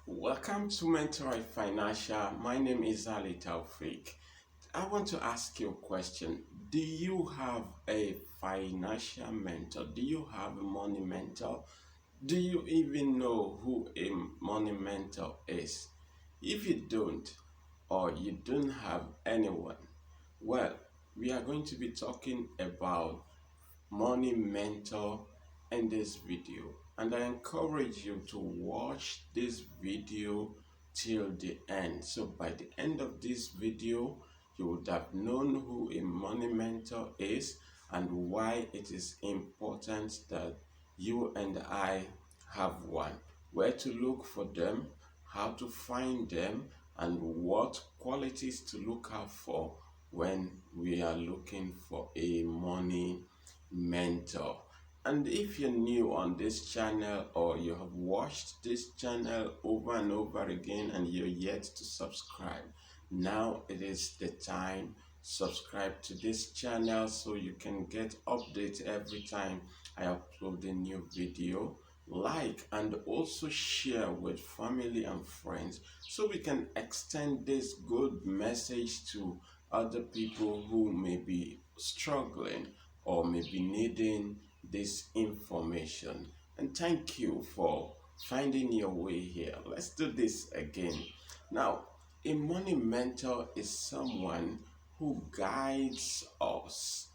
Welcome to Mentor Financial. My name is Ali Taufik. I want to ask you a question. Do you have a financial mentor? Do you have a money mentor? Do you even know who a money mentor is? If you don't, or you don't have anyone, well, we are going to be talking about money mentor in this video, and I encourage you to watch this video till the end. So by the end of this video you would have known who a money mentor is and why it is important that you and I have one, where to look for them, how to find them, and what qualities to look out for when we are looking for a money mentor. And if you're new on this channel or you have watched this channel over and over again and you're yet to subscribe, now it is the time. Subscribe to this channel so you can get updates every time I upload a new video. Like and also share with family and friends so we can extend this good message to other people who may be struggling or may be needing this information. And thank you for finding your way here. Let's do this again. Now, a money mentor is someone who guides us,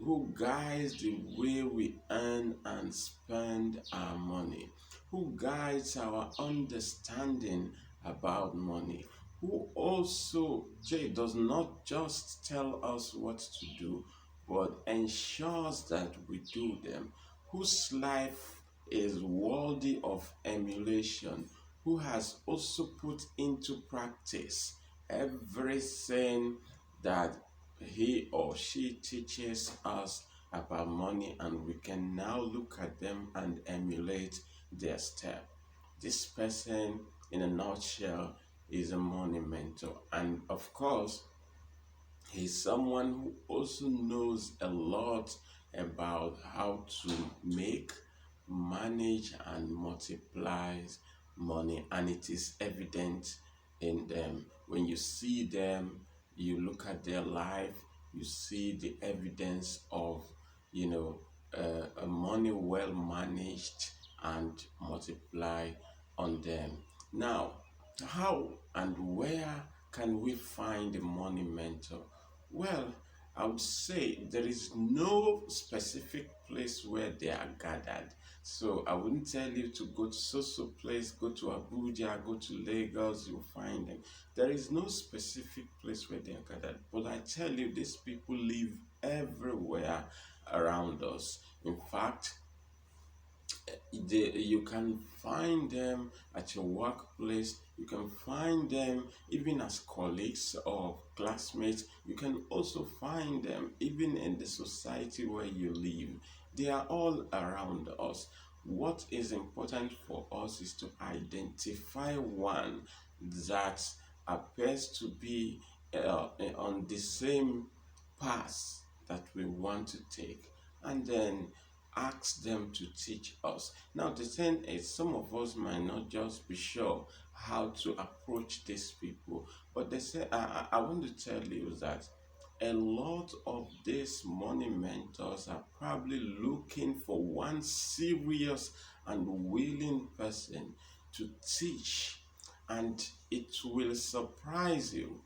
who guides the way we earn and spend our money, who guides our understanding about money, who also does not just tell us what to do, but ensures that we do them, whose life is worthy of emulation, who has also put into practice everything that he or she teaches us about money, and we can now look at them and emulate their step. This person, in a nutshell, is a money mentor, and of course, he's someone who also knows a lot about how to make, manage, and multiply money, and it is evident in them. When you see them, you look at their life, you see the evidence of, a money well managed and multiply on them. Now, how and where can we find a money mentor? Well, I would say there is no specific place where they are gathered. So I wouldn't tell you to go to so place, go to Abuja, go to Lagos, you'll find them. There is no specific place where they are gathered. But I tell you, these people live everywhere around us. In fact, you can find them at your workplace, you can find them even as colleagues or classmates, you can also find them even in the society where you live. They are all around us. What is important for us is to identify one that appears to be on the same path that we want to take, and then ask them to teach us. Now, the thing is, some of us might not just be sure how to approach these people, but they say, I want to tell you that a lot of these money mentors are probably looking for one serious and willing person to teach, and it will surprise you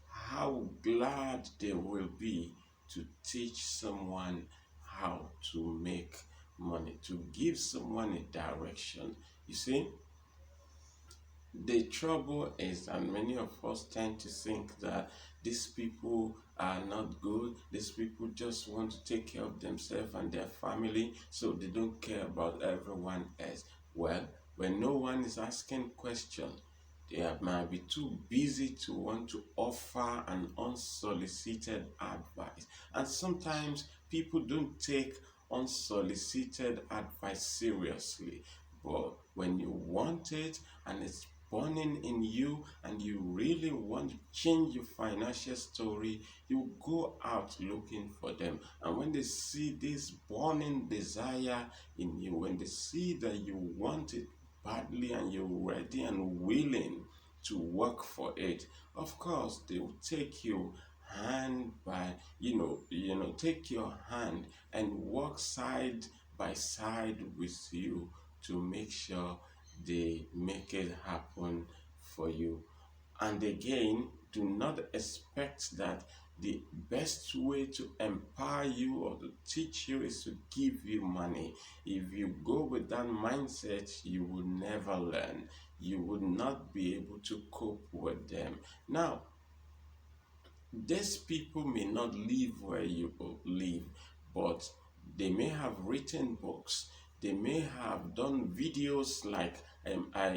how glad they will be to teach someone how to make money, to give someone a direction. You see, the trouble is, and many of us tend to think that these people are not good, these people just want to take care of themselves and their family, so they don't care about everyone else. Well, when no one is asking questions, they might be too busy to want to offer an unsolicited advice. And sometimes people don't take unsolicited advice seriously. But when you want it and it's burning in you and you really want to change your financial story, you go out looking for them. And when they see this burning desire in you, when they see that you want it badly and you're ready and willing to work for it, of course they will take you hand by take your hand and walk side by side with you to make sure they make it happen for you. And again, do not expect that the best way to empower you or to teach you is to give you money. If you go with that mindset, you will never learn. You would not be able to cope with them. Now, these people may not live where you live, but they may have written books. They may have done videos like I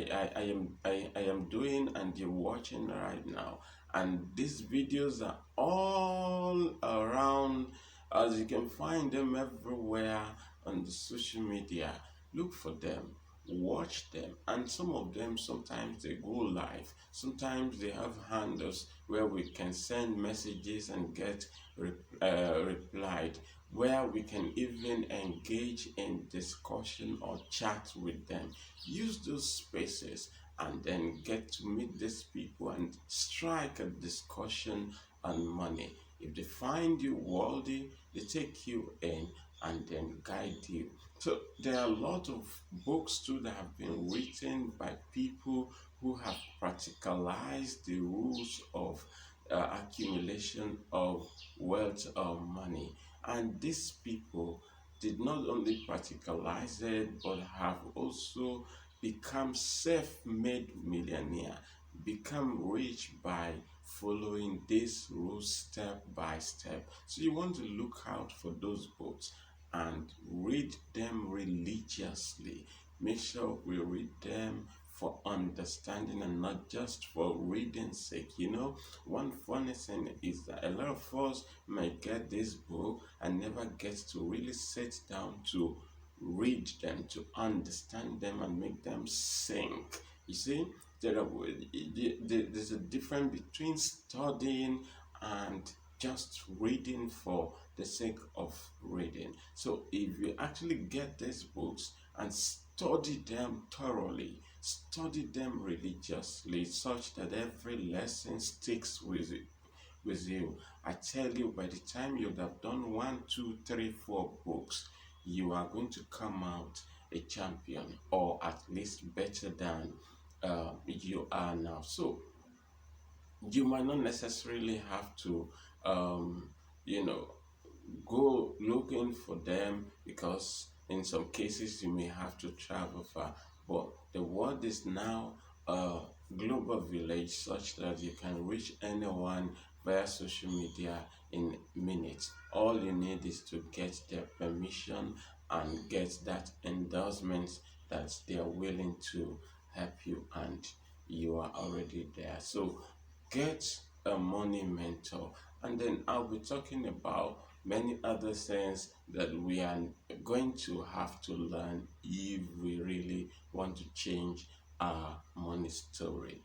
am doing and you're watching right now. And these videos are all around, as you can find them everywhere on the social media. Look for them, watch them, and some of them sometimes they go live, sometimes they have handles where we can send messages and get replied, where we can even engage in discussion or chat with them. Use those spaces and then get to meet these people and strike a discussion on money. If they find you worthy, they take you in and then guide you. So there are a lot of books too that have been written by people who have practicalized the rules of accumulation of wealth or money. And these people did not only practicalize it, but have also become self-made millionaire, become rich by following this rules step by step. So you want to look out for those books and read them religiously. Make sure we read them for understanding and not just for reading sake. One funny thing is that a lot of us might get this book and never get to really sit down to read them, to understand them and make them sink. You see, there's a difference between studying and just reading for the sake of reading. So if you actually get these books and study them thoroughly, study them religiously, such that every lesson sticks with you. I tell you, by the time you have done 1, 2, 3, 4 books, you are going to come out a champion, or at least better than you are now. So you might not necessarily have to you know go looking for them, because in some cases you may have to travel far, but the world is now a global village such that you can reach anyone via social media in minutes. All you need is to get their permission and get that endorsement that they are willing to help you, and you are already there. So get a money mentor, and then I'll be talking about many other things that we are going to have to learn if we really want to change our money story.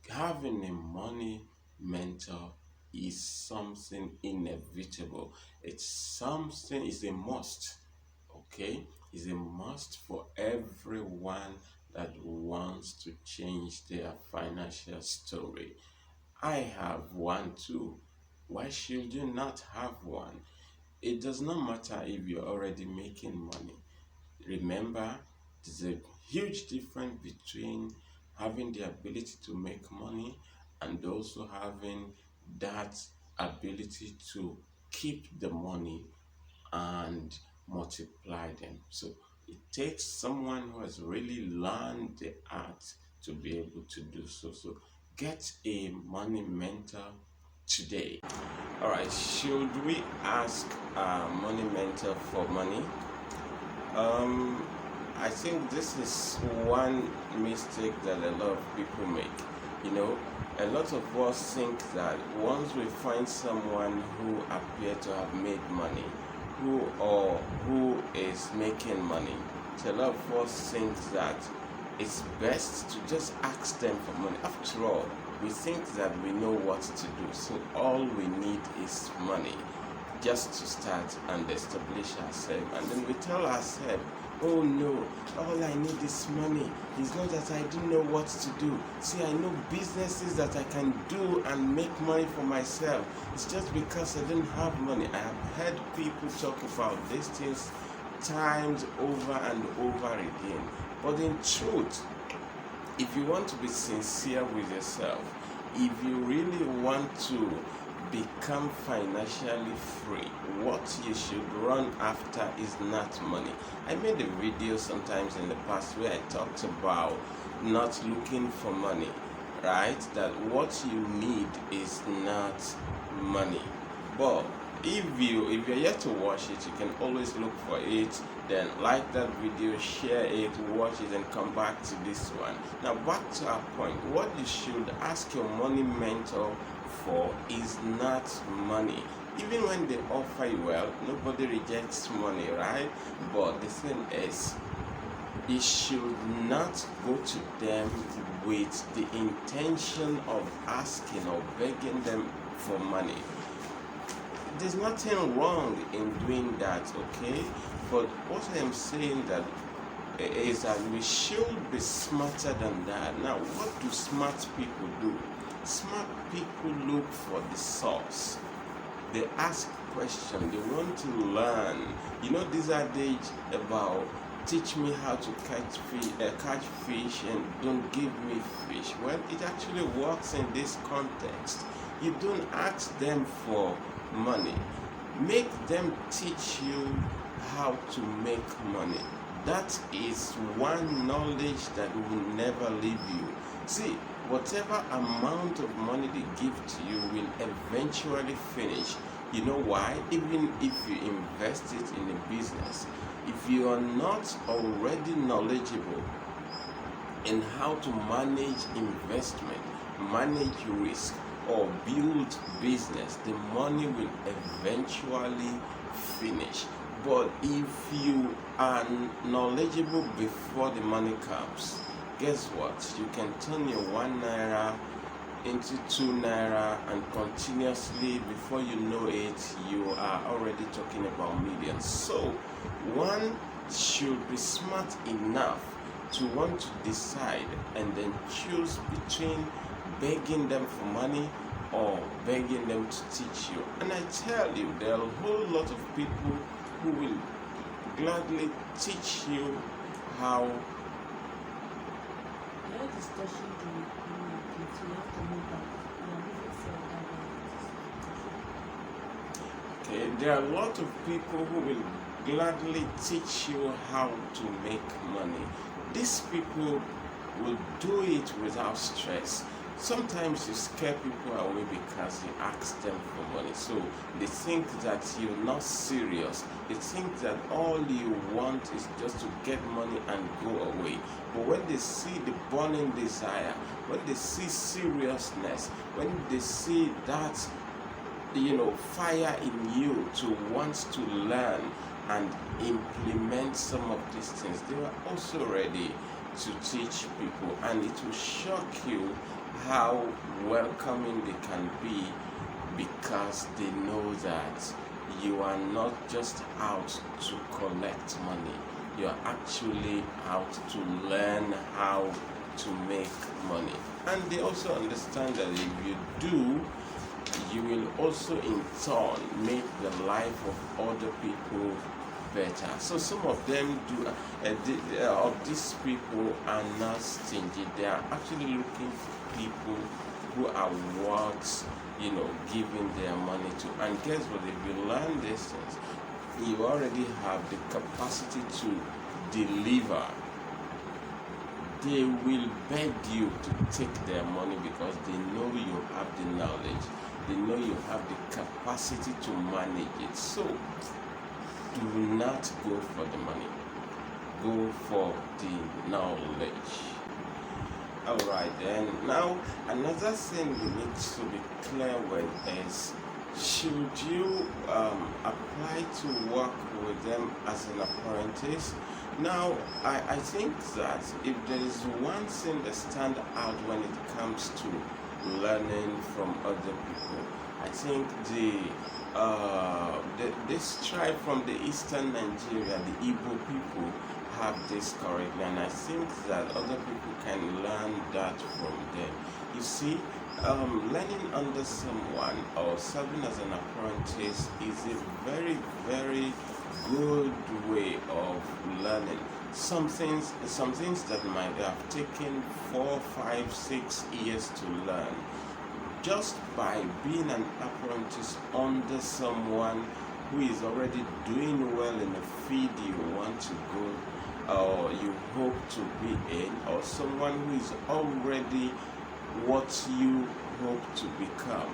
Having a money mentor is something inevitable. It's a must. Okay, it's a must for everyone that wants to change their financial story. I have one too. Why should you not have one? It does not matter if you're already making money. Remember, there's a huge difference between having the ability to make money and also having that ability to keep the money and multiply them. So it takes someone who has really learned the art to be able to do so. So get a money mentor today. All right, should we ask a money mentor for money? I think this is one mistake that a lot of people make. A lot of us think that once we find someone who appears to have made money, who is making money, so a lot of us think that it's best to just ask them for money. After all, we think that we know what to do, so all we need is money just to start and establish ourselves. And then we tell ourselves Oh no, all I need is money. It's not that I don't know what to do. See, I know businesses that I can do and make money for myself. It's just because I don't have money. I have heard people talk about these things times over and over again. But in truth, if you want to be sincere with yourself, if you really want to become financially free, what you should run after is not money. I made a video sometimes in the past where I talked about not looking for money, right? That what you need is not money. But if you're yet to watch it, you can always look for it, then like that video, share it, watch it, and come back to this one. Now back to our point. What you should ask your money mentor for is not money. Even when they offer you, well, nobody rejects money, right? But the thing is, you should not go to them with the intention of asking or begging them for money. There's nothing wrong in doing that, okay? But what I am saying that is that we should be smarter than that. Now, what do smart people do? Smart people look for the source. They ask questions. They want to learn. You know, these are days about teach me how to catch fish and don't give me fish. Well, it actually works in this context. You don't ask them for money. Make them teach you how to make money. That is one knowledge that will never leave you. See, whatever amount of money they give to you will eventually finish. You know why? Even if you invest it in a business, if you are not already knowledgeable in how to manage investment, manage risk, or build business, the money will eventually finish. But if you are knowledgeable before the money comes, guess what? You can turn your 1 naira into 2 naira, and continuously, before you know it, you are already talking about millions. So one should be smart enough to want to decide and then choose between begging them for money or begging them to teach you. And I tell you, there are a whole lot of people who will gladly teach you how. Okay, there are a lot of people who will gladly teach you how to make money. These people will do it without stress. Sometimes you scare people away because you ask them for money. So they think that you're not serious. They think that all you want is just to get money and go away. But when they see the burning desire, when they see seriousness, when they see that fire in you to want to learn and implement some of these things, they are also ready to teach people, and it will shock you how welcoming they can be, because they know that you are not just out to collect money. You are actually out to learn how to make money. And they also understand that if you do, you will also in turn make the life of other people better. So some of them do of these people are not stingy. They are actually looking for people who are worth giving their money to. And guess what? If you learn these things, you already have the capacity to deliver. They will beg you to take their money because they know you have the knowledge. They know you have the capacity to manage it. So do not go for the money. Go for the knowledge. Alright then. Now another thing we need to be clear with is, should you apply to work with them as an apprentice? Now, I think that if there is one thing that stands out when it comes to learning from other people, I think this tribe from the eastern Nigeria, the Igbo people, have this currently, and I think that other people can learn that from them. You see, learning under someone or serving as an apprentice is a very, very good way of learning. Some things that might have taken 4, 5, 6 years to learn, just by being an apprentice under someone who is already doing well in the field you want to go or you hope to be in, or someone who is already what you hope to become,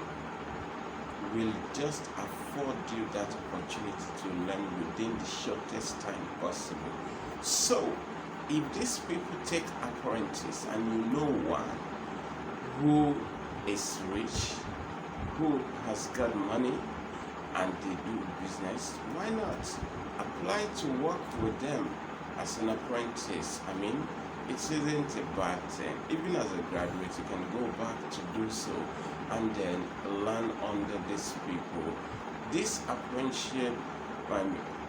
will just afford you that opportunity to learn within the shortest time possible. So, if these people take apprentice and you know one who is rich, who has got money, and they do business, why not apply to work with them as an apprentice? I mean, it isn't a bad thing. Even as a graduate, you can go back to do so and then learn under these people. This apprenticeship,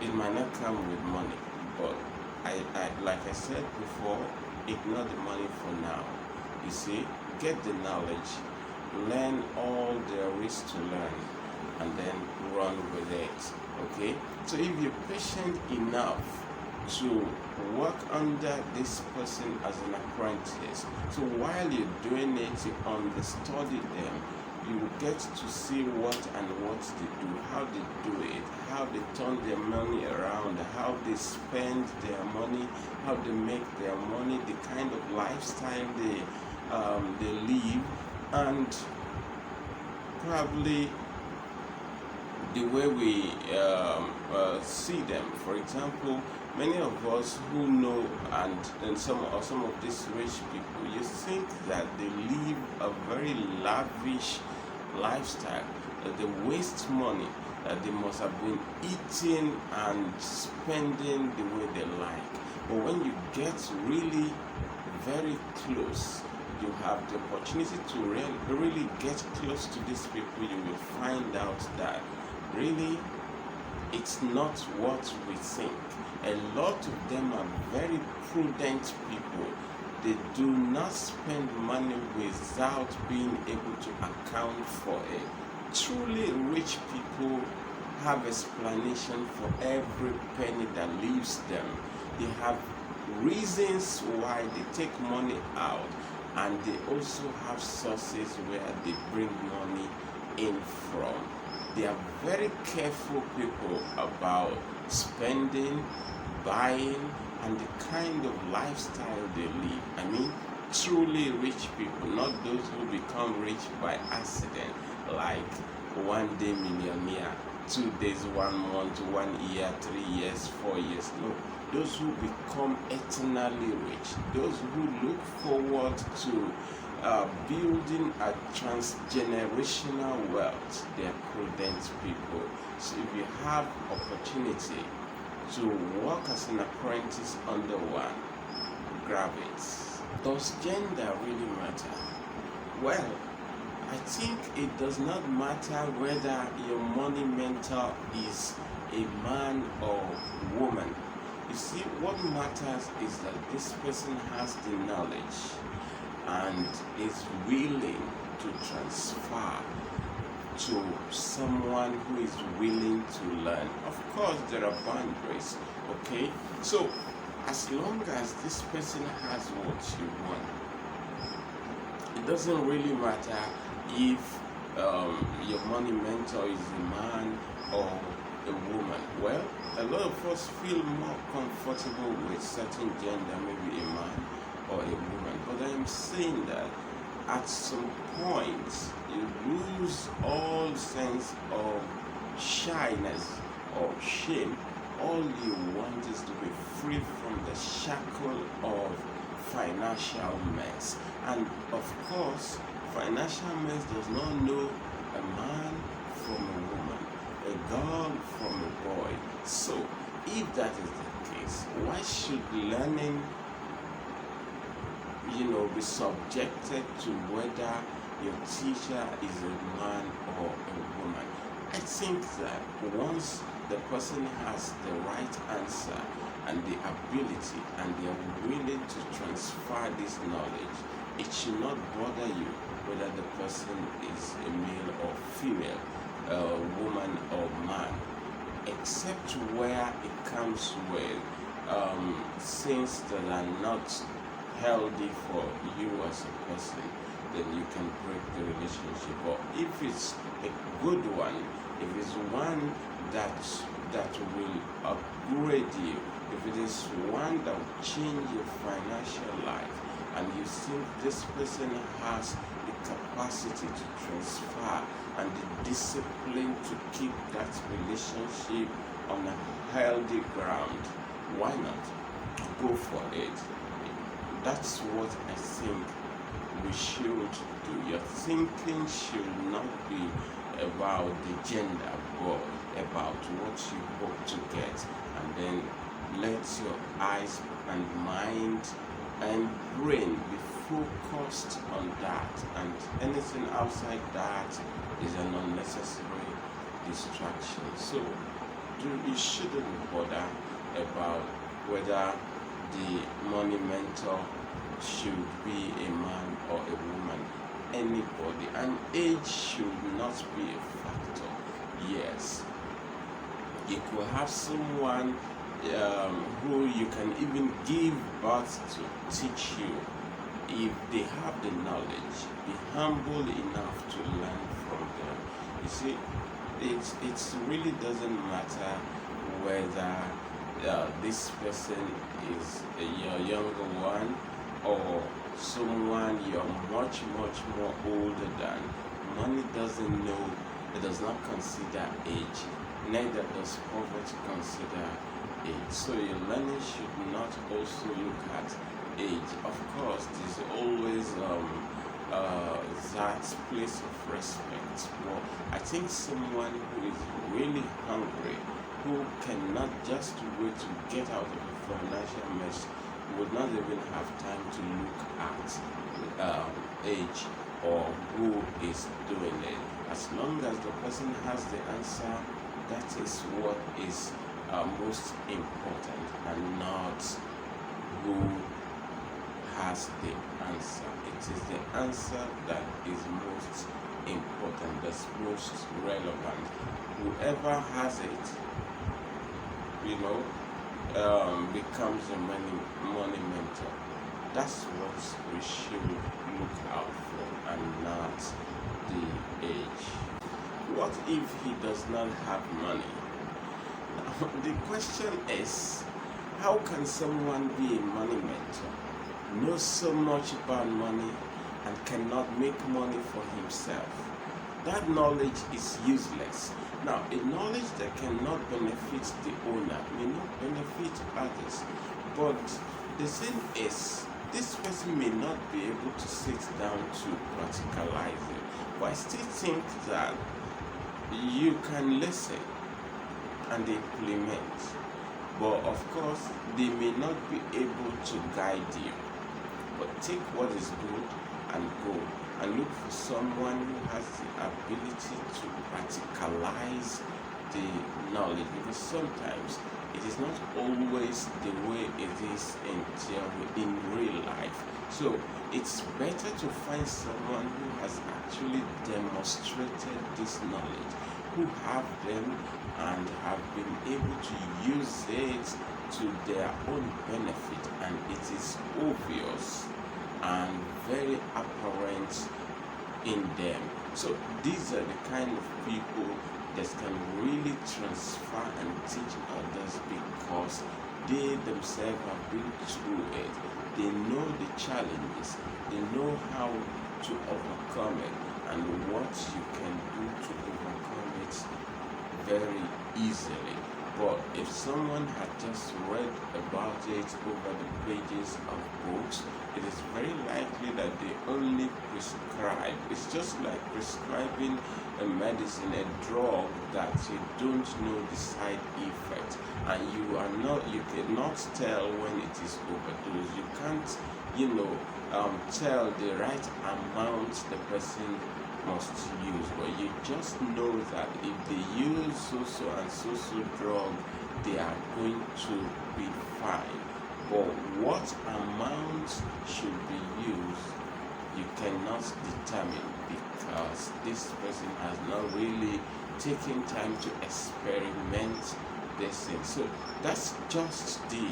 it might not come with money, but like I said before, ignore the money for now. You see, get the knowledge, learn all there is to learn, and then run with it. Okay, so if you're patient enough to work under this person as an apprentice, so while you're doing it, you understudy them, you will get to see what they do, how they do it, how they turn their money around, how they spend their money, how they make their money, the kind of lifestyle they live, and probably the way we see them. For example, many of us who know and some of these rich people, you think that they live a very lavish lifestyle, that they waste money, that they must have been eating and spending the way they like. But when you get really very close, you have the opportunity to really get close to these people, you will find out that really it's not what we think. A lot of them are very prudent people. They do not spend money without being able to account for it. Truly rich people have explanation for every penny that leaves them. They have reasons why they take money out, and they also have sources where they bring money in from. They are very careful people about spending, buying, and the kind of lifestyle they live. I mean, truly rich people, not those who become rich by accident, like 1 day millionaire, 2 days, 1 month, 1 year, 3 years, 4 years. No, those who become eternally rich, those who look forward to building a transgenerational wealth, they are prudent people. So if you have opportunity to work as an apprentice under one, grab it. Does gender really matter? Well, I think it does not matter whether your money mentor is a man or woman. You see, what matters is that this person has the knowledge and is willing to transfer to someone who is willing to learn. Of course, there are boundaries, okay? So, as long as this person has what you want, it doesn't really matter if your money mentor is a man or a woman. Well, a lot of us feel more comfortable with certain gender, maybe a man or a woman. But I am saying that at some point you lose all sense of shyness or shame. All you want is to be free from the shackle of financial mess. And of course, financial mess does not know a man from a woman, a girl from a boy. So, if that is the case, why should learning, be subjected to whether your teacher is a man or a woman? I think that once the person has the right answer and the ability, and they are willing to transfer this knowledge, it should not bother you whether the person is a male or female, woman or man, except where it comes with things that are not healthy for you as a person, then you can break the relationship. But if it's a good one, if it's one that will upgrade you, if it is one that will change your financial life, and you think this person has the capacity to transfer and the discipline to keep that relationship on a healthy ground, why not go for it? That's what I think we should do. Your thinking should not be about the gender, but about what you hope to get, and then let your eyes and mind and brain be focused on that, and anything outside that is an unnecessary distraction. So you shouldn't bother about whether the monumental should be a man or a woman, anybody, and age should not be a factor. Yes, you could have someone who you can even give birth to teach you. If they have the knowledge, be humble enough to learn from them. You see, it really doesn't matter whether this person is a younger one or someone you're much more older than. Money doesn't know, it does not consider age, neither does poverty consider age. So your learning should not also look at age. Of course, there's always that place of respect, but I think someone who is really hungry, who cannot just wait to get out of the financial mess, would not even have time to look at age or who is doing it. As long as the person has the answer, that is what is most important, and not who has the answer. It is the answer that is most important, that's most relevant. Whoever has it, becomes a monumental. That's what we should look out for, and not the age. What if he does not have money? Now, the question is, how can someone be a monumental, know so much about money, and cannot make money for himself? That knowledge is useless. Now, a knowledge that cannot benefit the owner may not benefit others. But the thing is, this person may not be able to sit down to practicalize it. But I still think that you can listen and implement. But of course, they may not be able to guide you. But take what is good and go, and look for someone who has the ability to practicalize the knowledge, because sometimes it is not always the way it is in real life. So it's better to find someone who has actually demonstrated this knowledge, who have them and have been able to use it to their own benefit, and it is obvious and very apparent in them. So these are the kind of people that can really transfer and teach others, because they themselves have been through it. They know the challenges, they know how to overcome it, and what you can do to overcome it very easily. But if someone had just read about it over the pages of books, it is very likely that they only prescribe. It's just like prescribing a medicine, a drug that you don't know the side effect, and you cannot tell when it is overdosed. You can't, tell the right amount the person must use, but you just know that if they use so and so drug they are going to be fine. But what amount should be used, you cannot determine, because this person has not really taken time to experiment this thing. So that's just the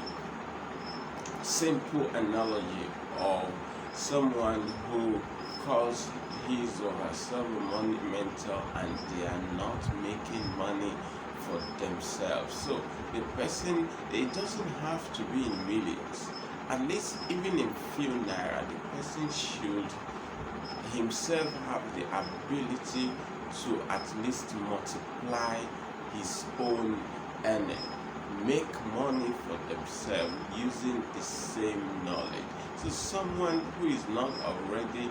simple analogy of someone who calls his or herself monumental and they are not making money for themselves. So the person, it doesn't have to be in millions. At least even in few naira, the person should himself have the ability to at least multiply his own earning, make money for themselves using the same knowledge. So someone who is not already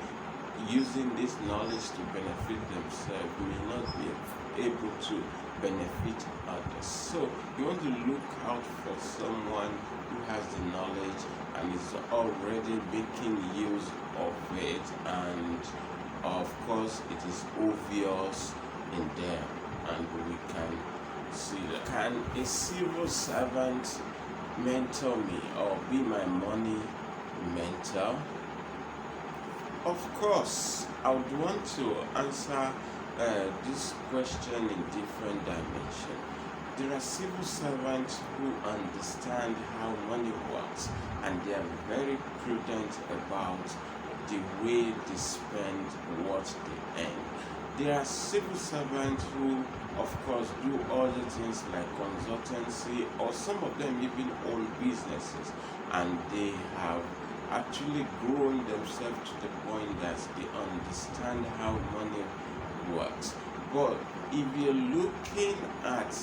using this knowledge to benefit themselves may not be able to benefit others. So you want to look out for someone who has the knowledge and is already making use of it, and of course it is obvious in them and we can see that. Can a civil servant mentor me or be my money mentor? Of course, I would want to answer this question in different dimensions. There are civil servants who understand how money works and they are very prudent about the way they spend what they earn. There are civil servants who, of course, do other things like consultancy, or some of them even own businesses, and they have actually grown themselves to the point that they understand how money works. But if you're looking at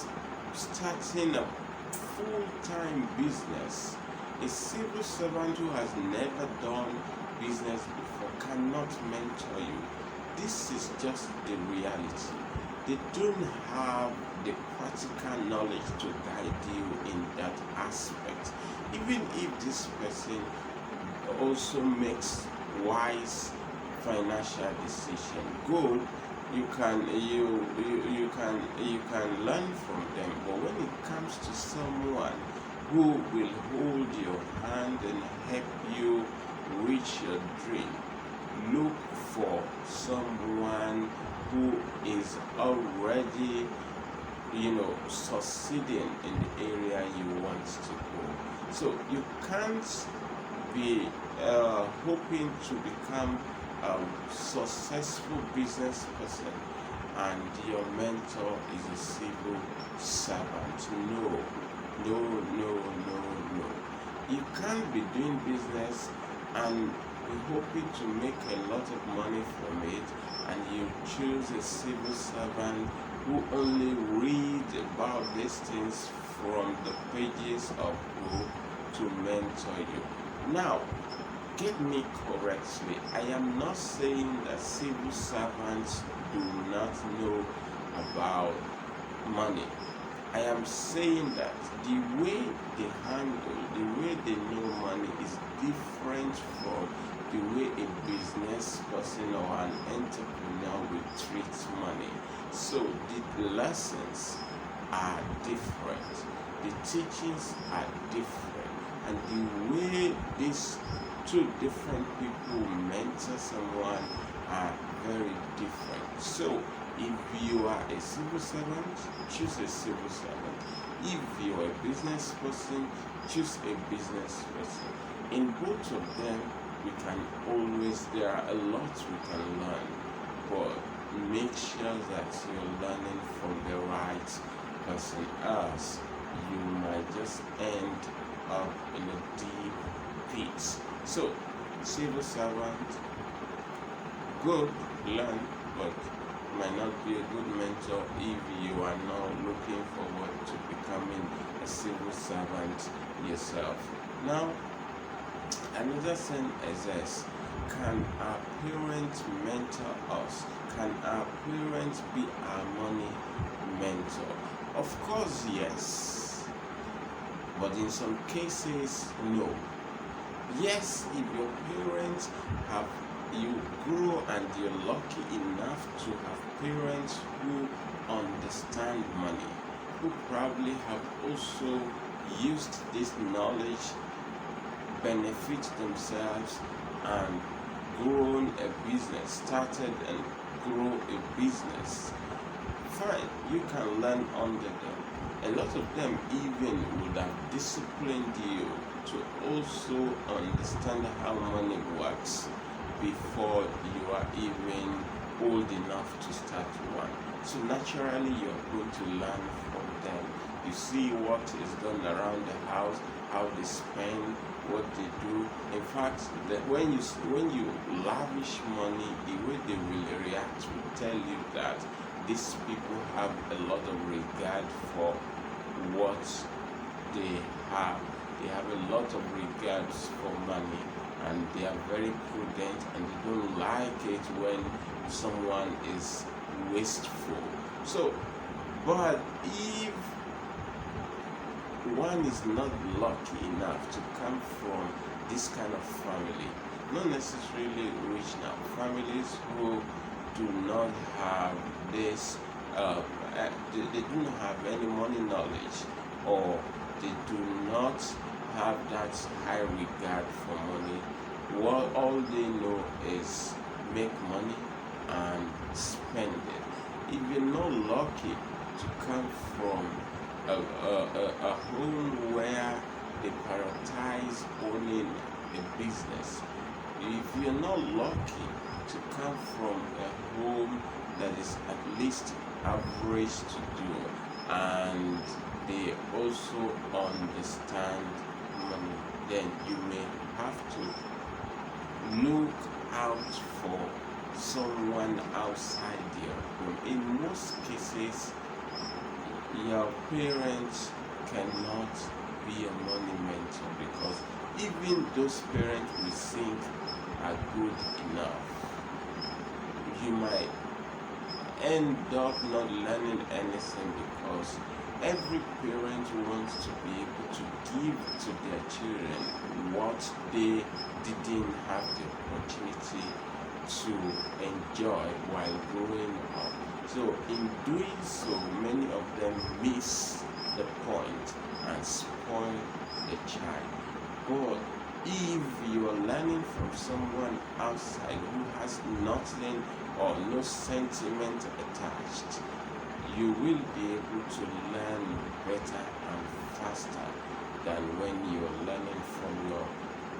starting a full-time business, a civil servant who has never done business before cannot mentor you. This is just the reality. They don't have the practical knowledge to guide you in that aspect. Even if this person also makes wise financial decision, good, you can learn from them. But when it comes to someone who will hold your hand and help you reach your dream, look for someone who is already succeeding in the area you want to go. So you can't be hoping to become a successful business person and your mentor is a civil servant. No. You can't be doing business and be hoping to make a lot of money from it, and you choose a civil servant who only read about these things from the pages of book to mentor you. Now, get me correctly. I am not saying that civil servants do not know about money. I am saying that the way they handle, the way they know money is different from the way a business person or an entrepreneur will treat money. So the lessons are different, the teachings are different, and the way these two different people mentor someone are very different. So if you are a civil servant, choose a civil servant. If you are a business person, choose a business person. In both of them, there are a lot we can learn, but make sure that you're learning from the right person, else you might just end up in a deep pit. So, civil servant, good, learn, but might not be a good mentor if you are now looking forward to becoming a civil servant yourself. Now, another thing is this: can our parents mentor us? Can our parents be our money mentor? Of course, yes, but in some cases, no. Yes, if your parents have you grow and you're lucky enough to have parents who understand money, people probably have also used this knowledge, benefit themselves, and grown a business, started and grow a business. Fine, you can learn under them. A lot of them even would have disciplined you to also understand how money works before you are even old enough to start one. So naturally you're going to learn from them. You see what is done around the house, how they spend, what they do. In fact, when you lavish money, the way they will react will tell you that these people have a lot of regard for what they have. They have a lot of regards for money, and they are very prudent, and they don't like it when someone is wasteful. So, but if one is not lucky enough to come from this kind of family, not necessarily rich now, families who do not have this, they do not have any money knowledge, or they do not have that high regard for money. What all they know is make money and spend it. If you're not lucky to come from a home where they prioritize owning a business, if you're not lucky to come from a home that is at least average to do, and they also understand money, then you may have to look out for someone outside your home. In most cases, your parents cannot be a monumental, because even those parents we think are good enough, you might end up not learning anything, because every parent wants to be able to give to their children what they didn't have the opportunity to enjoy while growing up. So in doing so, many of them miss the point and spoil the child. But if you are learning from someone outside who has nothing or no sentiment attached, you will be able to learn better and faster than when you're learning from your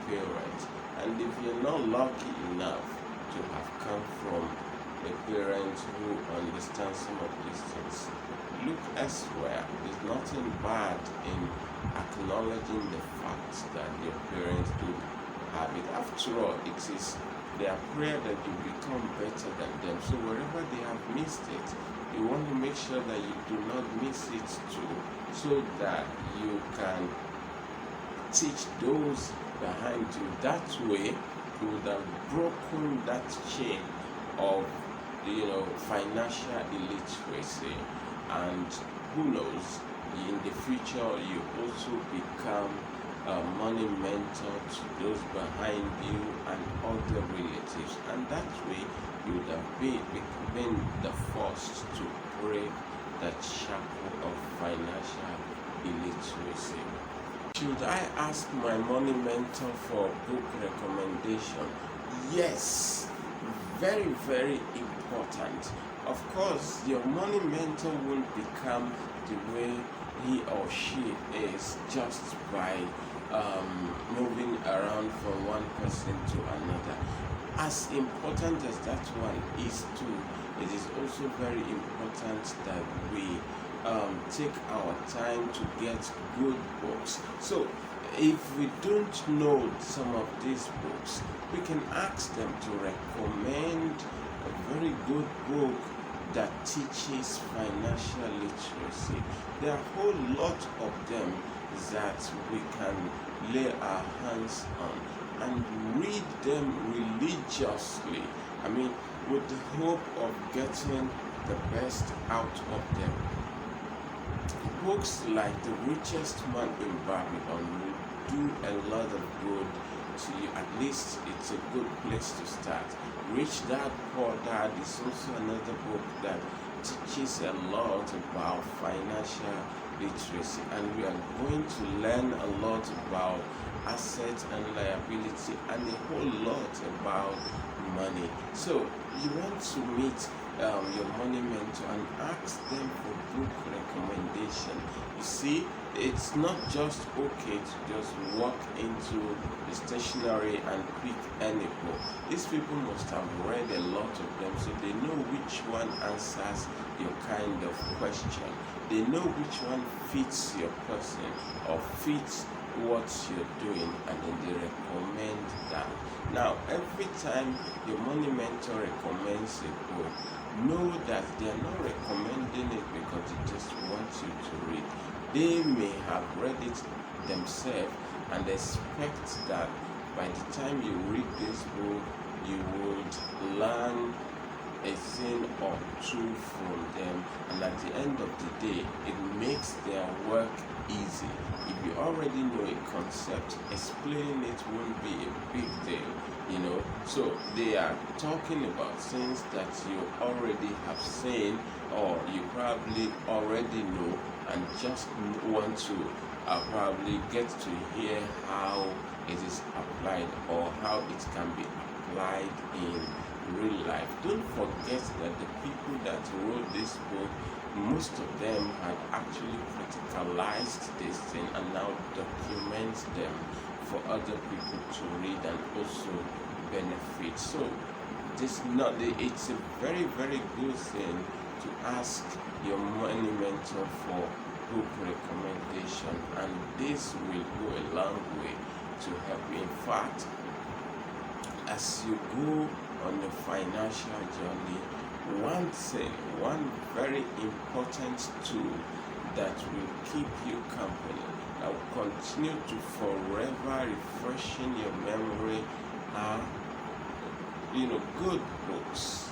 parents. And if you're not lucky enough to have come from a parent who understands some of these things, look elsewhere. There's nothing bad in acknowledging the fact that your parents do have it. After all, it is their prayer that you become better than them. So wherever they have missed it, you want to make sure that you do not miss it too, so that you can teach those behind you. That way, you would have broken that chain of financial illiteracy, and who knows, in the future you also become monumental to those behind you and other relatives, and that way you would have been the first to break that shackle of financial illiteracy. Should I ask my monumental for book recommendation? Yes, very, very important. Of course, your monumental won't become the way he or she is just by moving around from one person to another. As important as that one is too, it is also very important that we take our time to get good books. So if we don't know some of these books, we can ask them to recommend a very good book that teaches financial literacy. There are a whole lot of them that we can lay our hands on and read them religiously. I mean, with the hope of getting the best out of them. Books like The Richest Man in Babylon will do a lot of good to you. At least it's a good place to start. Rich Dad, Poor Dad is also another book that teaches a lot about financial literacy, and we are going to learn a lot about assets and liability and a whole lot about money. So you want to meet your money mentor and ask them for book recommendation. You see, it's not just okay to just walk into the stationery and pick any book. These people must have read a lot of them, so they know which one answers your kind of question. They know which one fits your person or fits what you're doing, and then they recommend that. Now, every time your money mentor recommends a book, know that they are not recommending it because they just want you to read. They may have read it themselves and expect that by the time you read this book, you would learn a thing or two from them, and at the end of the day, it makes their work easy. If you already know a concept, explaining it won't be a big deal, So they are talking about things that you already have seen or you probably already know, and just want to probably get to hear how it is applied or how it can be applied in real life. Don't forget that the people that wrote this book, most of them had actually criticalized this thing and now document them for other people to read and also benefit. So it's a very, very good thing to ask your money mentor for book recommendation, and this will go a long way to help you. In fact, as you go on the financial journey, one very important tool that will keep you company, that will continue to forever refreshing your memory, are good books.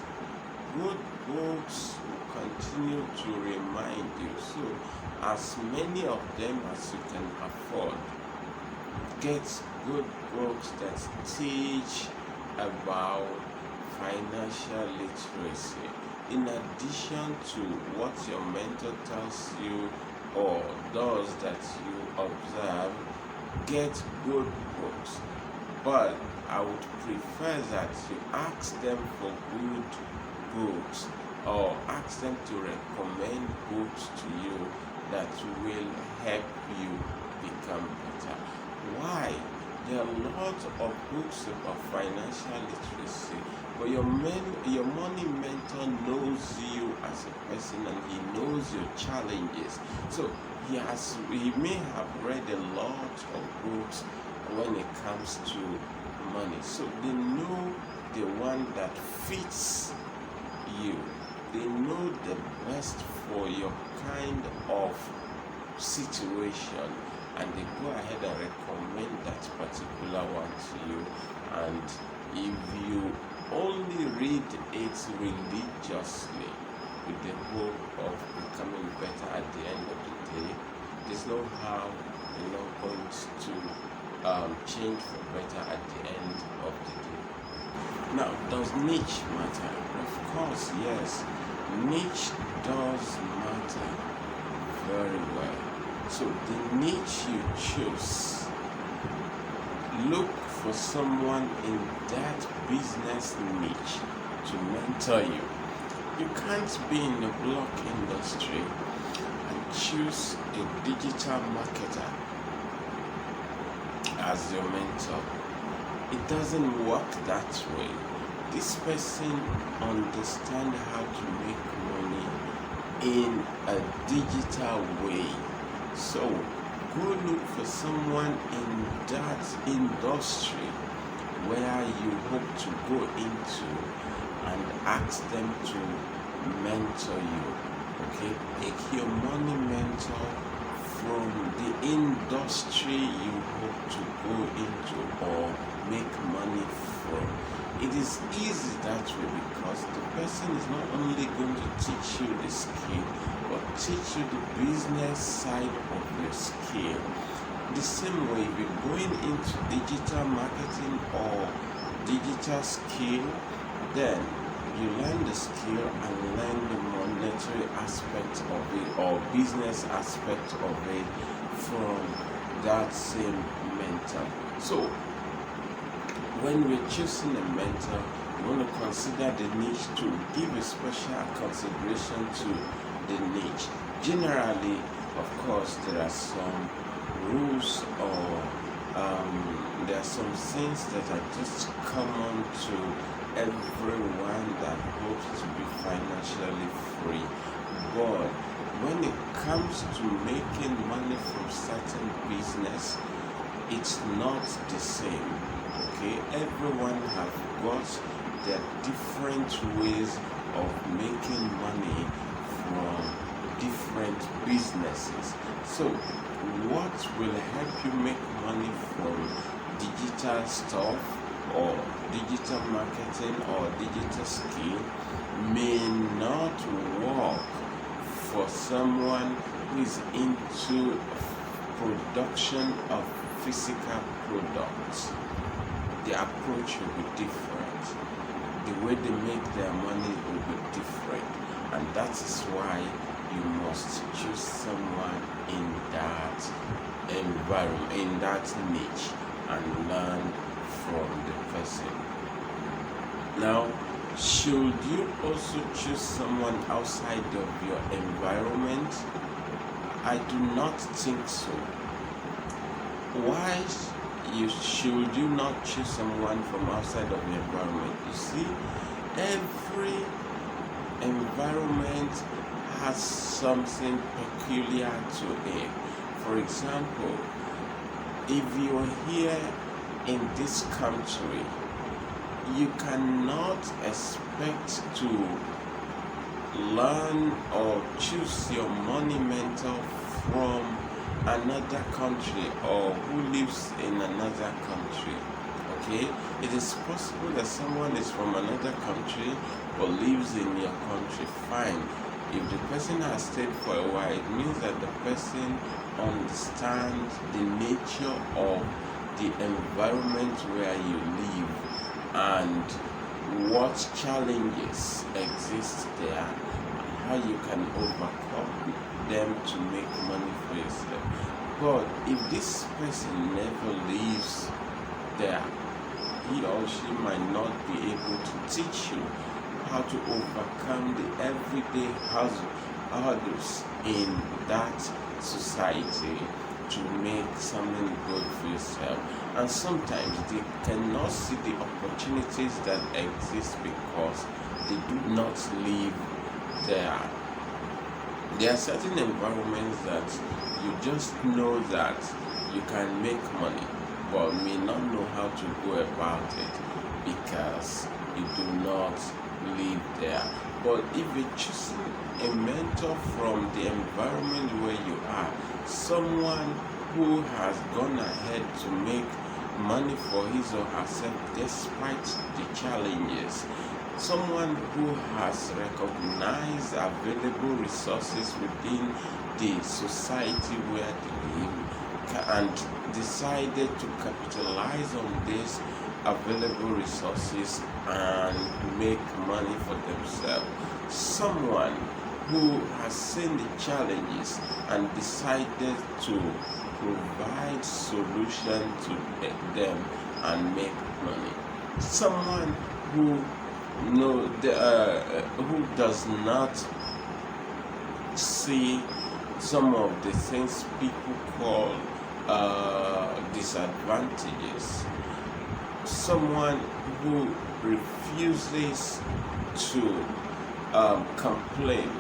Good books will continue to remind you. So as many of them as you can afford, get good books that teach about financial literacy. In addition to what your mentor tells you or does that you observe, get good books. But I would prefer that you ask them for good books, or ask them to recommend books to you that will help you become better. Why? There are a lot of books about financial literacy, but your money mentor knows you as a person and he knows your challenges. So he may have read a lot of books when it comes to money. So they know the one that fits you. They know the best for your kind of situation, and they go ahead and recommend that particular one to you. And if you only read it religiously with the hope of becoming better at the end of the day, there's no how you're not going to change for better at the end of the day. Now, does niche matter? Of course, yes. Niche does matter very well. So the niche you choose, look for someone in that business niche to mentor you. You can't be in the block industry and choose a digital marketer as your mentor. It doesn't work that way. This person understands how to make money in a digital way. So go look for someone in that industry where you hope to go into and ask them to mentor you. Okay, pick your money mentor from the industry you hope to go into or make money from. It is easy that way because the person is not only going to teach you the skill, but teach you the business side of your skill. The same way, if you're going into digital marketing or digital skill, then you learn the skill and learn the monetary aspect of it or business aspect of it from that same mentor. So when we're choosing a mentor, we want to consider the niche to give a special consideration to the niche. Generally, of course, there are some rules or there are some things that are just common to everyone that hopes to be financially free. But when it comes to making money from certain business, it's not the same. Okay, everyone have got their different ways of making money from different businesses. So what will help you make money from digital stuff or digital marketing or digital skill may not work for someone who is into production of physical products. The approach will be different. The way they make their money will be different. And that is why you must choose someone in that environment, in that niche, and learn from the person. Now, should you also choose someone outside of your environment? I do not think so. Why should you not choose someone from outside of your environment? You see, every environment has something peculiar to it. For example, if you're here in this country, you cannot expect to learn or choose your monumental from another country or who lives in another country. Okay, it is possible that someone is from another country but lives in your country. Fine. If the person has stayed for a while, it means that the person understands the nature of the environment where you live and what challenges exist there and how you can overcome them to make money for yourself. But if this person never lives there, he or she might not be able to teach you how to overcome the everyday hurdles in that society to make something good for yourself. And sometimes they cannot see the opportunities that exist because they do not live there. There are certain environments that you just know that you can make money but may not know how to go about it because you do not live there. But if you're choosing a mentor from the environment where you are, someone who has gone ahead to make money for his or herself despite the challenges, someone who has recognized available resources within the society where they live and decided to capitalize on these available resources and make money for themselves. Someone who has seen the challenges and decided to provide solution to them and make money. Someone who who does not see some of the things people call disadvantages. Someone who refuses to complain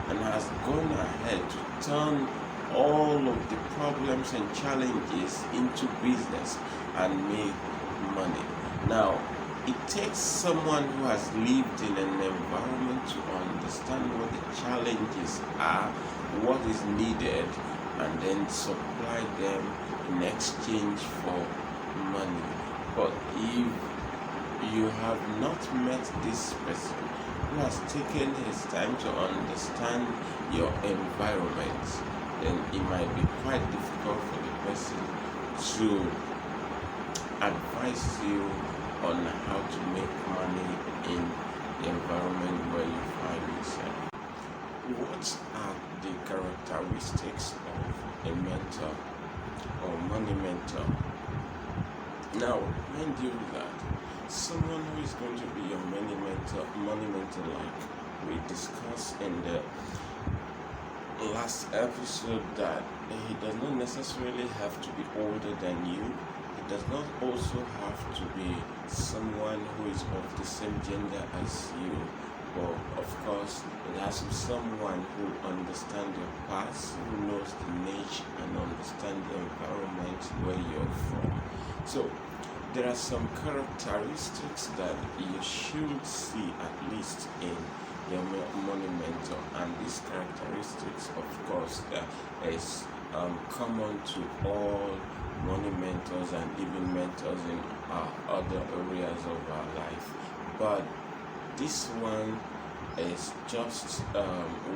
and has gone ahead to turn all of the problems and challenges into business and make money. Now, it takes someone who has lived in an environment to understand what the challenges are, what is needed, and then supply them in exchange for money. But if you have not met this person who has taken his time to understand your environment, then it might be quite difficult for the person to advise you on how to make money in the environment what are the characteristics of a mentor or monumental? Now, mind you that someone who is going to be your monumental, like we discussed in the last episode, that he does not necessarily have to be older than you. He does not also have to be someone who is of the same gender as you. But of course, it has to be someone who understands your past, who knows the niche and understands the environment where you're from. So there are some characteristics that you should see at least in your monumental, and these characteristics, of course, is common to all monumentals and even mentors in other areas of our life. But this one is just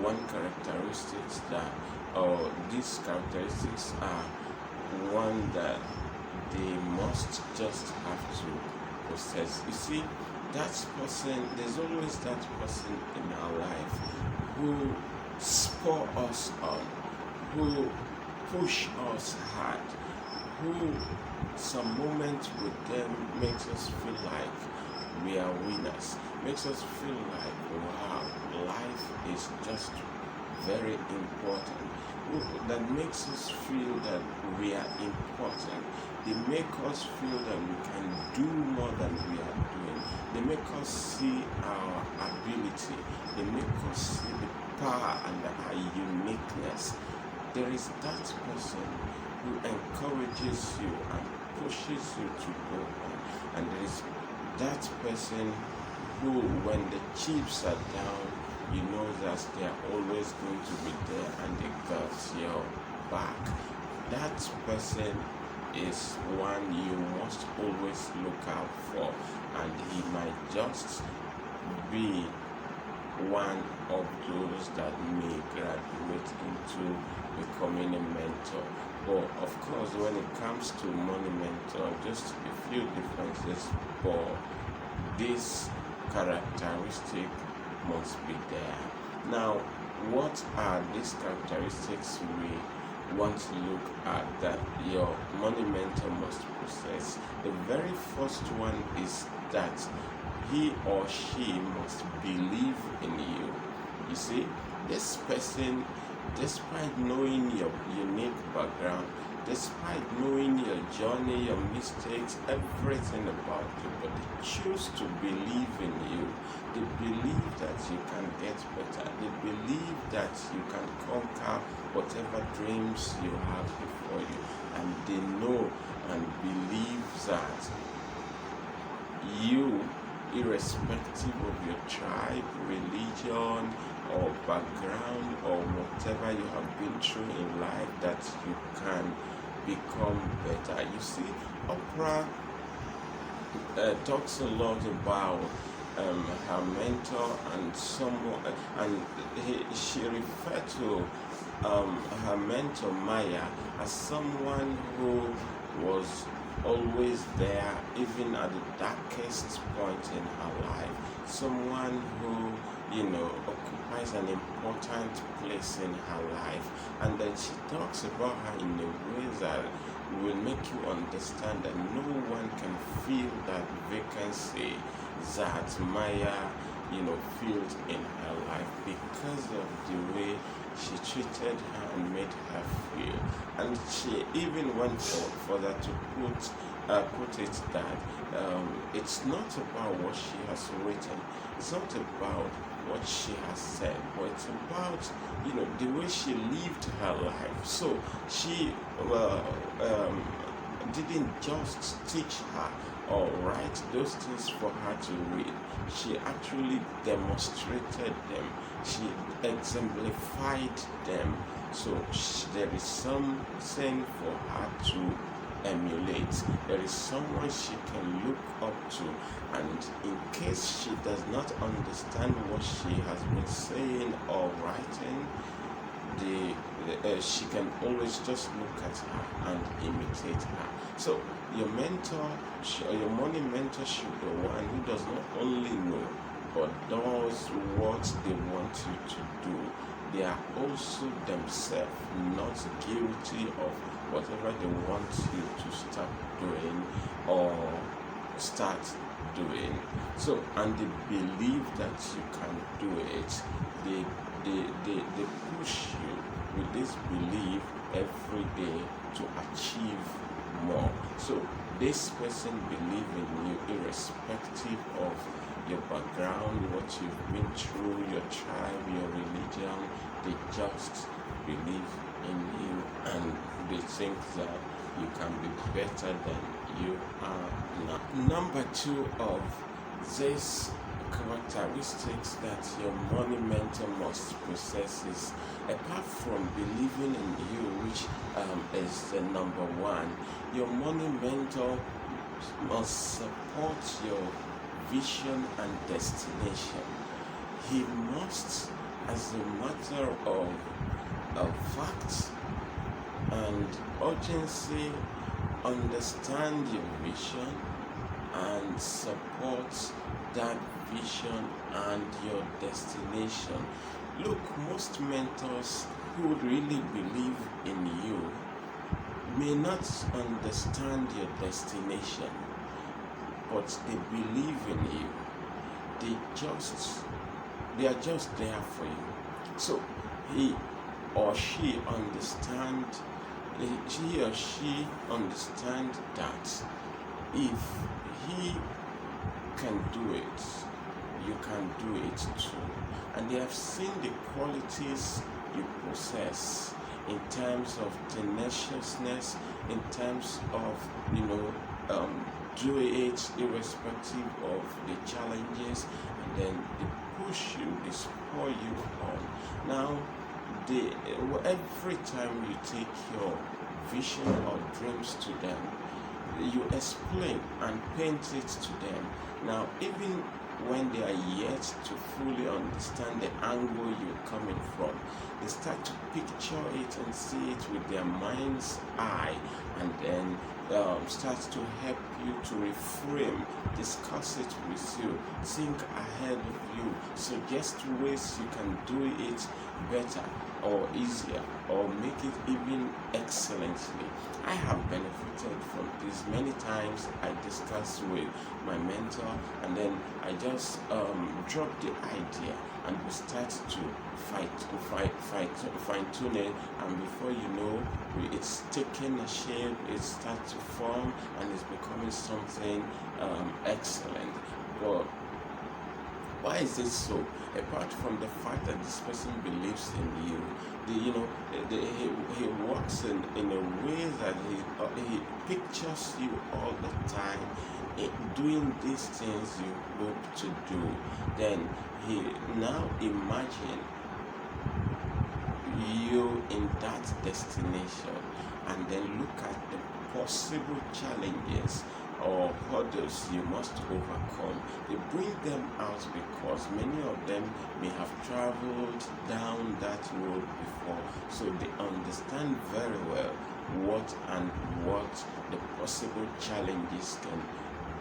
one characteristics that, or these characteristics are one that they must just have to possess. You see, that person, there's always that person in our life who spur us on, who push us hard, who some moment with them makes us feel like we are winners, makes us feel like, wow, life is just very important, that makes us feel that we are important. They make us feel that we can do more than we are doing. They make us see our ability. They make us see the power and our uniqueness. There is that person who encourages you and pushes you to go on. And there is that person who, when the chips are down, you know that they are always going to be there and they got your back. That person is one you must always look out for, and he might just be one of those that may graduate into becoming a mentor. But of course, when it comes to monumental, just a few differences, but this characteristic must be there. Now, what are these characteristics we want to look at that your monumental must possess? The very first one is that he or she must believe in you. You see, this person, despite knowing your unique background, despite knowing your journey, your mistakes, everything about you, but they choose to believe in you. They believe that you can get better. They believe that you can conquer whatever dreams you have before you. And they know and believe that you, irrespective of your tribe, religion, or background, or whatever you have been through in life, that you can become better. You see, Oprah talks a lot about her mentor and someone, and she referred to her mentor Maya as someone who was always there, even at the darkest point in her life. Someone who, occupies an important place in her life. And then she talks about her in a way that will make you understand that no one can fill that vacancy that Maya, filled in her life, because of the way she treated her and made her feel. And she even went further to put it that it's not about what she has written, it's not about what she has said, but it's about the way she lived her life. So she didn't just teach her or write those things for her to read. She actually demonstrated them. She exemplified them. So there is something for her to emulate. There is someone she can look up to, and in case she does not understand what she has been saying or writing, she can always just look at her and imitate her. So your mentor, your money mentor should be one who does not only know, but does what they want you to do. they are also themselves not guilty of whatever they want you to stop doing or start doing. So, and they believe that you can do it. They push you with this belief every day to achieve more. So this person believe in you irrespective of your background, what you've been through, your tribe, your religion. They just believe in you and they think that you can be better than you are now. Number two of this characteristics that your monumental must possess is, apart from believing in you, which is the number one, your monumental must support your vision and destination. He must, as a matter of fact and urgency, understand your vision and support that vision and your destination. Look, most mentors who really believe in you may not understand your destination, but they believe in you. They are just there for you. So he or she understand that if he can do it, you can do it too. And they have seen the qualities you possess in terms of tenaciousness, in terms of do it irrespective of the challenges, and then they push you, they spur you on. Now, every time you take your vision or dreams to them, you explain and paint it to them. Now, even when they are yet to fully understand the angle you're coming from, they start to picture it and see it with their mind's eye, and then start to help you to reframe, discuss it with you, think ahead of you, suggest ways you can do it better or easier or make it even excellently. I have benefited from this many times. I discuss with my mentor, and then I just drop the idea and we start to fine tune it, and before you know, it's taking a shape, it starts to form, and it's becoming something excellent. But why is this so? Apart from the fact that this person believes in you, he works in a way that he pictures you all the time doing these things you hope to do. Then he now imagine you in that destination, and then look at the possible challenges or hurdles you must overcome. They bring them out because many of them may have traveled down that road before, so they understand very well what the possible challenges can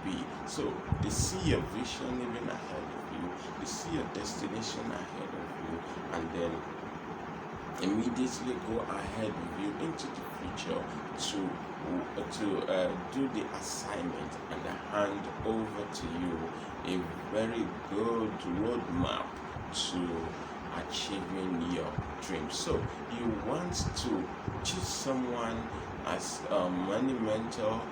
be. So they see your vision even ahead of you, they see your destination ahead of you, and then immediately go ahead of you into the future to do the assignment and hand over to you a very good roadmap to achieving your dreams. So you want to choose someone as a monumental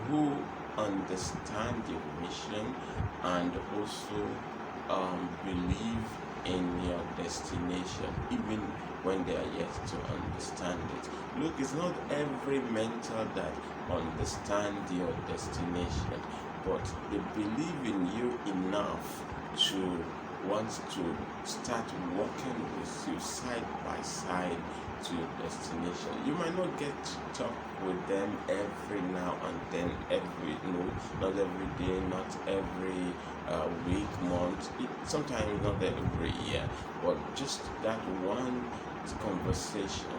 who understand your mission and also believe in your destination, even when they are yet to understand it. Look, it's not every mentor that understands your destination, but they believe in you enough to want to start working with you side by side to your destination. You might not get to talk with them every now and then, not every day, not every week, month, sometimes not every year, but just that one conversation,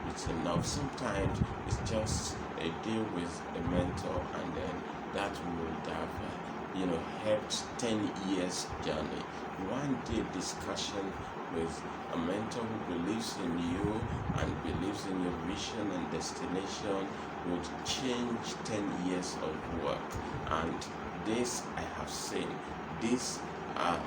it's enough. Sometimes it's just a deal with a mentor, and then that would have helped 10 years journey. One day discussion with a mentor who believes in you and believes in your vision and destination would change 10 years of work. And this I have seen. This I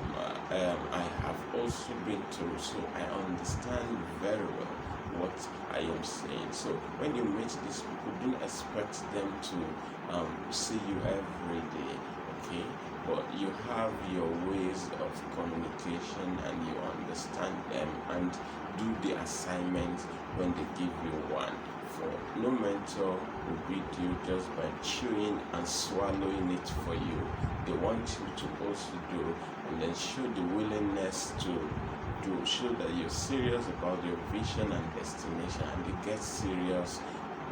have also been through, so I understand very well what I am saying. So when you meet these people, don't expect them to see you every day, okay? But you have your ways of communication and you understand them and do the assignment when they give you one. For no mentor will beat you just by chewing and swallowing it for you. They want you to also do and then show the willingness to show that you're serious about your vision and destination, and they get serious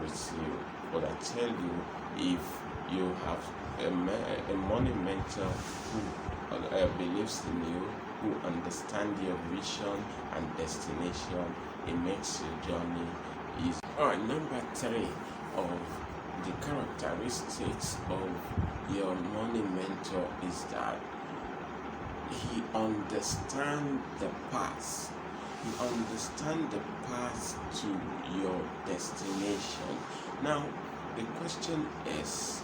with you. But I tell you, if you have a monumental who believes in you, who understands your vision and destination, it makes your journey easy. Alright, number 3 of the characteristics of your monumental is that he understands the path. He understands the path to your destination. Now, the question is,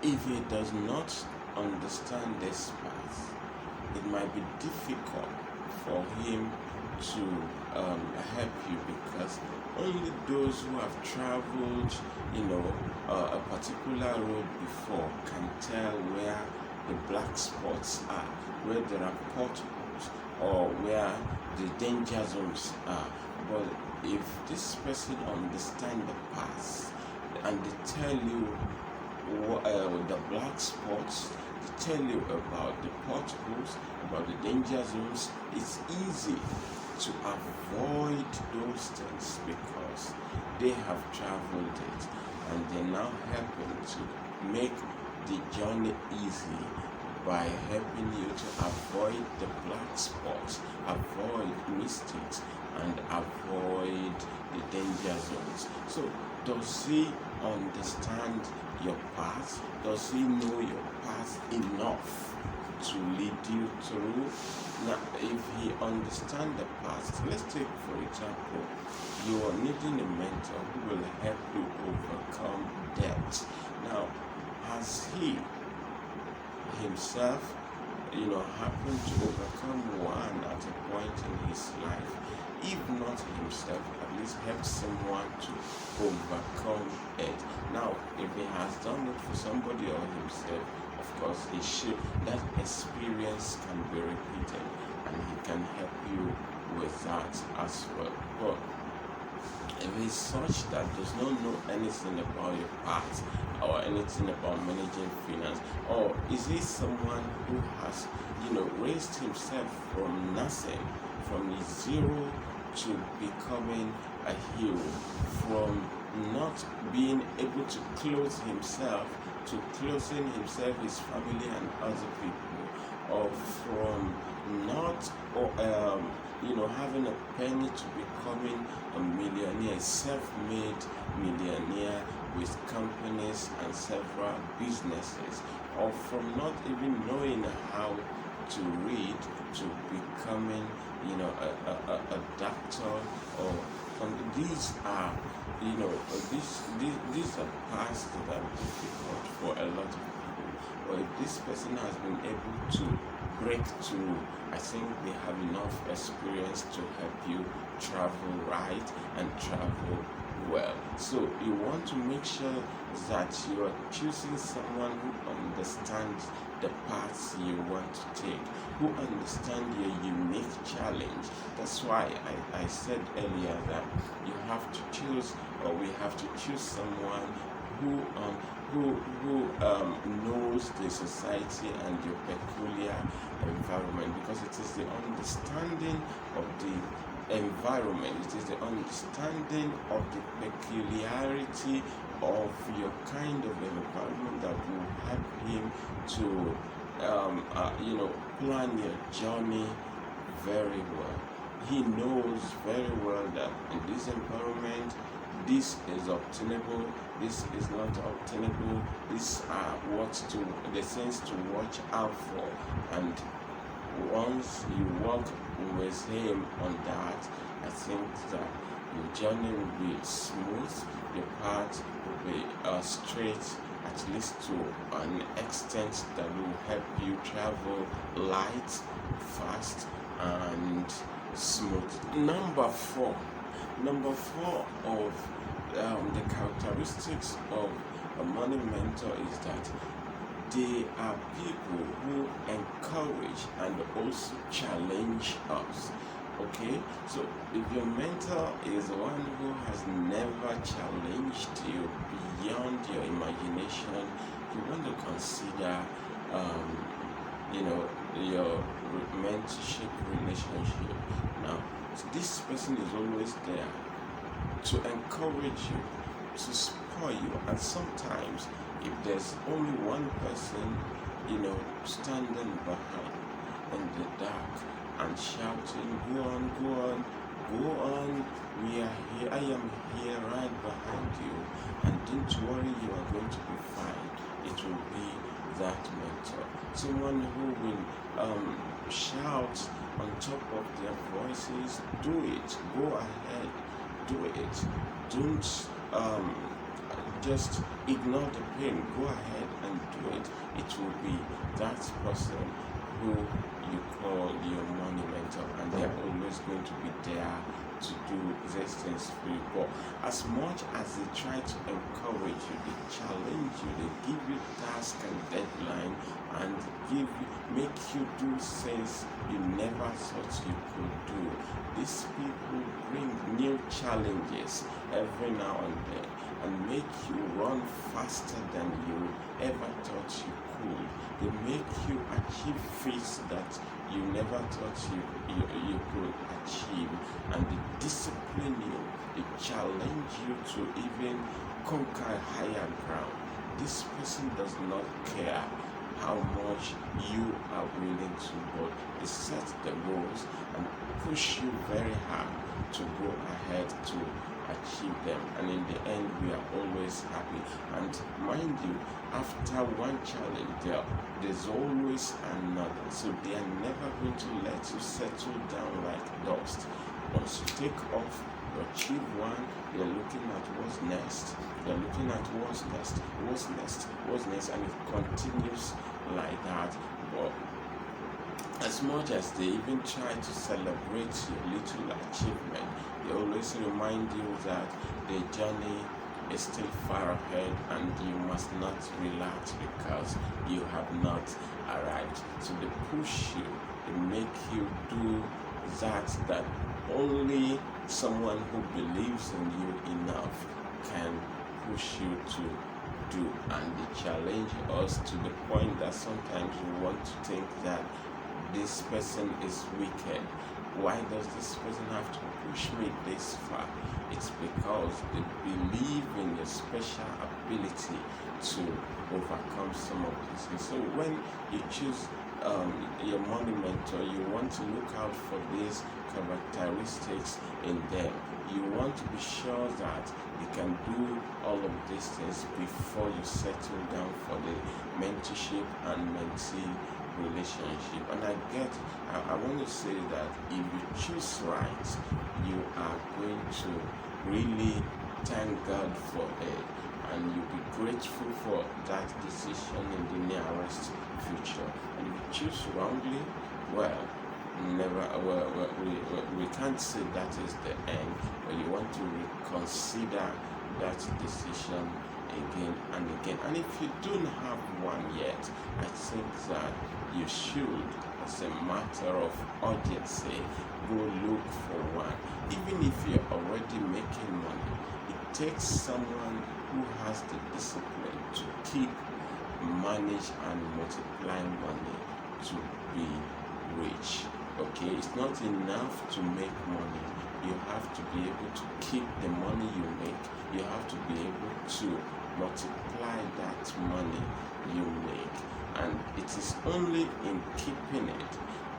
if he does not understand this path, it might be difficult for him to help you, because only those who have traveled, a particular road before can tell where the black spots are, where there are potholes, or where the danger zones are. But if this person understands the path and they tell you the black spots, they tell you about the potholes, about the danger zones, it's easy to avoid those things because they have traveled it, and they're now helping to make the journey easy by helping you to avoid the black spots, avoid mistakes, and avoid the danger zones. So does he understand your path? Does he know your path enough to lead you through? Now, if he understands the path, let's take for example, you are needing a mentor who will help you overcome debt. Now, has he himself, happened to overcome one at a point in his life? If not himself, at least help someone to overcome it. Now, if he has done it for somebody or himself, of course, that experience can be repeated, and he can help you with that as well. But if he's such that does not know anything about your path or anything about managing finance, or is he someone who has, raised himself from nothing, from zero to becoming a hero, from not being able to clothe himself to clothing himself, his family, and other people, or from not having a penny to becoming a millionaire, self-made millionaire with companies and several businesses, or from not even knowing how to read to becoming a doctor, or these are these are paths that are difficult for a lot of people. But if this person has been able to break through, I think they have enough experience to help you travel right and travel well. So you want to make sure that you are choosing someone who understands the paths you want to take, who understands your unique challenge. That's why I said earlier that you have to choose, or we have to choose someone who knows the society and your peculiar environment, because it is the understanding of the environment, it is the understanding of the peculiarity of your kind of environment that will help him to plan your journey very well. He knows very well that in this environment this is obtainable, this is not obtainable, these are what to the things to watch out for. And once you walk with him on that, I think that your journey will be smooth, the path will be straight, at least to an extent that will help you travel light, fast, and smooth. Number four of the characteristics of a monumental is that they are people who encourage and also challenge us. Okay, so if your mentor is one who has never challenged you beyond your imagination, you want to consider, your mentorship relationship. Now, this person is always there to encourage you, to spur you, and sometimes if there's only one person, standing behind in the dark and shouting, go on, go on, go on, we are here, I am here right behind you, and don't worry, you are going to be fine. It will be that mentor, someone who will shout on top of their voices, do it, go ahead, do it, don't just ignore the pain, go ahead and do it. It will be that person who you call your monumental, and they're always going to be there to do these things for you. But as much as they try to encourage you, they challenge you, they give you task and deadline, and make you do things you never thought you could do. These people bring new challenges every now and then and make you run faster than you ever thought you could. They make you achieve feats that you never thought you could achieve, and they discipline you, they challenge you to even conquer higher ground. This person does not care how much you are willing to, but they set the goals and push you very hard to go ahead to achieve them, and in the end we are always happy. And mind you, after one challenge there's always another, so they are never going to let you settle down like dust. Once you take off, you achieve one, you're looking at what's next, you're looking at what's next, and it continues like that. But as much as they even try to celebrate your little achievement, they always remind you that the journey is still far ahead and you must not relax because you have not arrived. So they push you, they make you do that only someone who believes in you enough can push you to do, and they challenge us to the point that sometimes we want to think that this person is wicked. Why does this person have to push me this far? It's because they believe in your special ability to overcome some of these things. So when you choose your monumental, you want to look out for these characteristics in them. You want to be sure that you can do all of these things before you settle down for the mentorship and mentee relationship. And I want to say that if you choose right, you are going to really thank God for it, and you'll be grateful for that decision in the nearest future. And if you choose wrongly, we can't say that is the end, but you want to reconsider that decision again and again. And if you don't have one yet, I think that you should, as a matter of urgency, go look for one. Even if you're already making money, it takes someone who has the discipline to keep, manage, and multiply money to be rich. Okay, it's not enough to make money. You have to be able to keep the money you make. You have to be able to multiply that money you make. And it is only in keeping it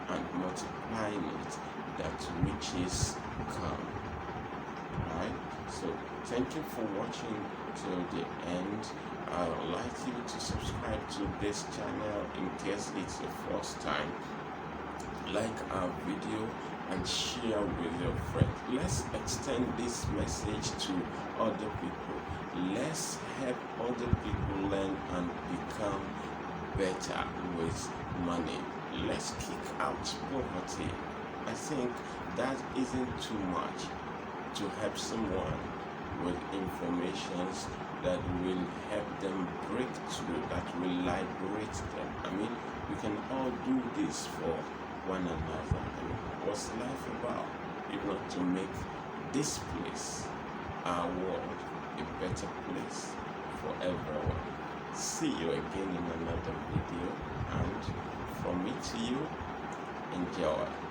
and multiplying it that riches come. Right? So thank you for watching till the end. I would like you to subscribe to this channel in case it's the first time. Like our video and share with your friends. Let's extend this message to other people. Let's help other people learn and become better with money. Let's kick out poverty. I think that isn't too much to help someone with informations that will help them break through, that will liberate them. I mean, we can all do this for one another. And what's life about if not to make this place, our world, a better place for everyone? See you again in another video, and from me to you, enjoy.